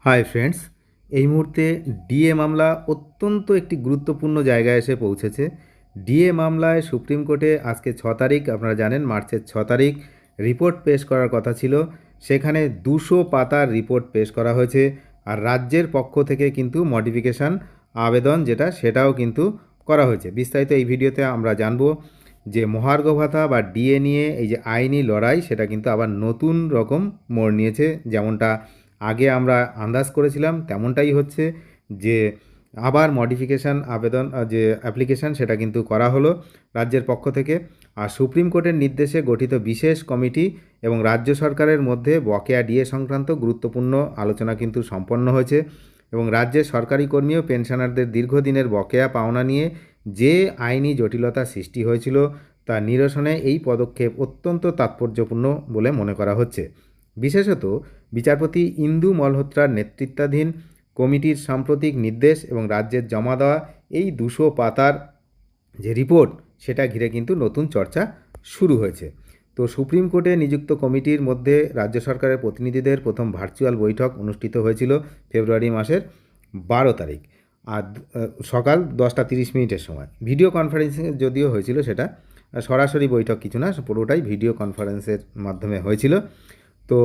Hi friends, এই মুহূর্তে DA মামলা অত্যন্ত একটি গুরুত্বপূর্ণ জায়গায় এসে পৌঁছেছে। ডিএ মামলায় সুপ্রিম কোর্টে আজকে 6 তারিখ, আপনারা জানেন মার্চের 6 তারিখ রিপোর্ট পেশ করার কথা ছিল। সেখানে 200 পাতার রিপোর্ট পেশ করা হয়েছে। আর রাজ্যের পক্ষ থেকে কিন্তু মডিফিকেশান আবেদন সেটাও কিন্তু করা হয়েছে। বিস্তারিত এই ভিডিওতে আমরা জানব যে মহার্ঘ ভাতা বা ডিএ নিয়ে এই যে আইনি লড়াই, সেটা কিন্তু আবার নতুন রকম মোড় নিয়েছে। যেমনটা আগে আমরা আন্দাজ করেছিলাম তেমনটাই হচ্ছে, যে আবার মডিফিকেশান আবেদন যে অ্যাপ্লিকেশান সেটা কিন্তু করা হলো রাজ্যের পক্ষ থেকে। আর সুপ্রিম কোর্টের নির্দেশে গঠিত বিশেষ কমিটি এবং রাজ্য সরকারের মধ্যে বকেয়া ডিএ সংক্রান্ত গুরুত্বপূর্ণ আলোচনা কিন্তু সম্পন্ন হয়েছে। এবং রাজ্যের সরকারি কর্মী ও পেনশনারদের দীর্ঘদিনের বকেয়া পাওনা নিয়ে যে আইনি জটিলতা সৃষ্টি হয়েছিল তা নিরসনে এই পদক্ষেপ অত্যন্ত তাৎপর্যপূর্ণ বলে মনে করা হচ্ছে। বিশেষত বিচারপতি ইন্দু মলহোত্রার নেতৃত্বাধীন কমিটির সাম্প্রতিক নির্দেশ এবং রাজ্যের জমা দেওয়া এই 200 পাতার যে রিপোর্ট, সেটা ঘিরে কিন্তু নতুন চর্চা শুরু হয়েছে। তো সুপ্রিম কোর্টে নিযুক্ত কমিটির মধ্যে রাজ্য সরকারের প্রতিনিধিদের প্রথম ভার্চুয়াল বৈঠক অনুষ্ঠিত হয়েছিল ফেব্রুয়ারি মাসের 12 তারিখ, আর সকাল 10টা 30 মিনিটের সময়। ভিডিও কনফারেন্সিং যদিও হয়েছিল, সেটা সরাসরি বৈঠক কিছু না, পুরোটাই ভিডিও কনফারেন্সের মাধ্যমে হয়েছিল। তো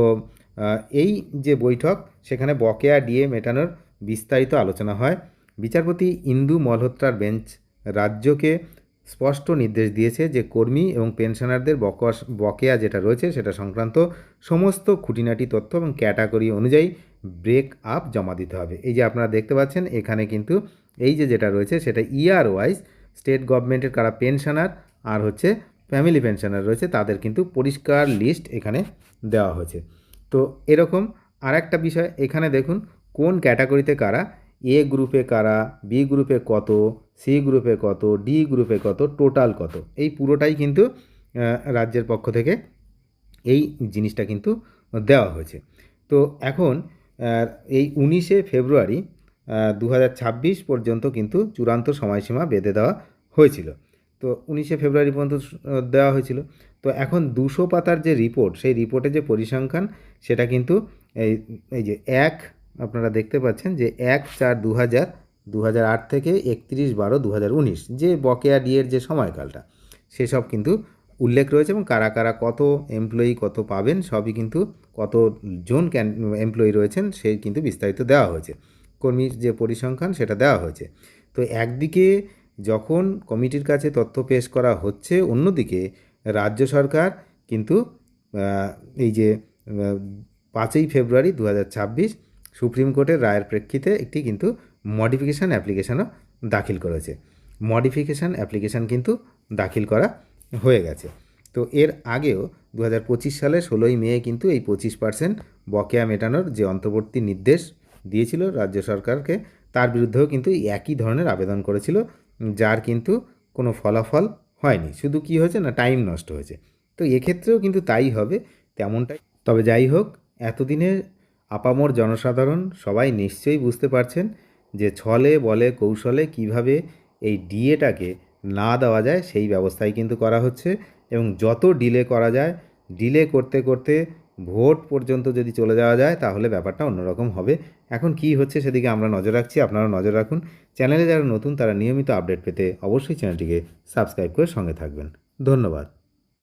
এই যে বৈঠক, সেখানে বকেয়া ডিএ মেটানোর বিস্তারিত আলোচনা হয়। বিচারপতি ইন্দু মলহোত্রার বেঞ্চ রাজ্যকে স্পষ্ট নির্দেশ দিয়েছে যে কর্মী এবং পেনশনারদের বকেয়া যেটা রয়েছে সেটা সংক্রান্ত সমস্ত খুঁটিনাটি তথ্য এবং ক্যাটাগরি অনুযায়ী ব্রেক আপ জমা দিতে হবে। এই যে আপনারা দেখতে পাচ্ছেন এখানে কিন্তু এই যেটা রয়েছে সেটা ইয়ার ওয়াইজ স্টেট গভর্নমেন্টের কারা পেনশনার আর ফ্যামিলি পেনশনার রয়েছে, তাদের কিন্তু পরিষ্কার লিস্ট এখানে দেওয়া হয়েছে। তো এরকম আর একটা বিষয় এখানে দেখুন, কোন ক্যাটাগরিতে কারা, এ গ্রুপে কারা, বি গ্রুপে কত, সি গ্রুপে কত, ডি গ্রুপে কত, টোটাল কত, এই পুরোটাই কিন্তু রাজ্যের পক্ষ থেকে এই জিনিসটা কিন্তু দেওয়া হয়েছে। তো এখন এই 19 ফেব্রুয়ারি 2026 পর্যন্ত কিন্তু চূড়ান্ত সময়সীমা বেঁধে দেওয়া হয়েছিল। তো 19 ফেব্রুয়ারি পর্যন্ত দেওয়া হয়েছিল। তো এখন 200 পাতার যে রিপোর্ট, সেই রিপোর্টে যে পরিসংখ্যান সেটা কিন্তু এই যে আপনারা দেখতে পাচ্ছেন যে 1/4/2008 থেকে 31/12/2019 যে বকেয়া ডিএর যে সময়কালটা, সেসব কিন্তু উল্লেখ রয়েছে এবং কারা কারা কত এমপ্লয়ি কত পাবেন সবই কিন্তু, কতজন এমপ্লয়ি রয়েছেন সেই কিন্তু বিস্তারিত দেওয়া হয়েছে। কর্মীর যে পরিসংখ্যান সেটা দেওয়া হয়েছে। তো একদিকে যখন কমিটির কাছে তথ্য পেশ করা হচ্ছে, অন্যদিকে রাজ্য সরকার কিন্তু এই যে 5 ফেব্রুয়ারি 2026 সুপ্রিম কোর্টের রায়ের প্রেক্ষিতে একটি কিন্তু মডিফিকেশান অ্যাপ্লিকেশানও দাখিল করেছে। মডিফিকেশান অ্যাপ্লিকেশান কিন্তু দাখিল করা হয়ে গেছে। তো এর আগেও 2025 সালে 16ই মে কিন্তু এই 25% বকেয়া মেটানোর যে অন্তর্বর্তী নির্দেশ দিয়েছিল রাজ্য সরকারকে, তার বিরুদ্ধেও কিন্তু একই ধরনের আবেদন করেছিল, যার কিন্তু কোনো ফলাফল হয়নি। শুধু কি হয়েছে না, টাইম নষ্ট হয়েছে। তো এক্ষেত্রেও কিন্তু তাই হবে তেমনটাই। তবে যাই হোক, এতদিনে আপামর জনসাধারণ সবাই নিশ্চয়ই বুঝতে পারছেন যে ছলে বলে কৌশলে কিভাবে এই ডিএটাকে না দেওয়া যায় সেই ব্যবস্থাই কিন্তু করা হচ্ছে। এবং যত ডিলে করা যায়, ডিলে করতে করতে ভোট পর্যন্ত যদি চলে যাওয়া যায় তাহলে ব্যাপারটা অন্যরকম হবে। এখন কি হচ্ছে সেদিকে আমরা নজর রাখছি, আপনারা নজর রাখুন। চ্যানেলে যারা নতুন তারা নিয়মিত আপডেট পেতে অবশ্যই চ্যানেলটিকে সাবস্ক্রাইব করে সঙ্গে থাকবেন। ধন্যবাদ।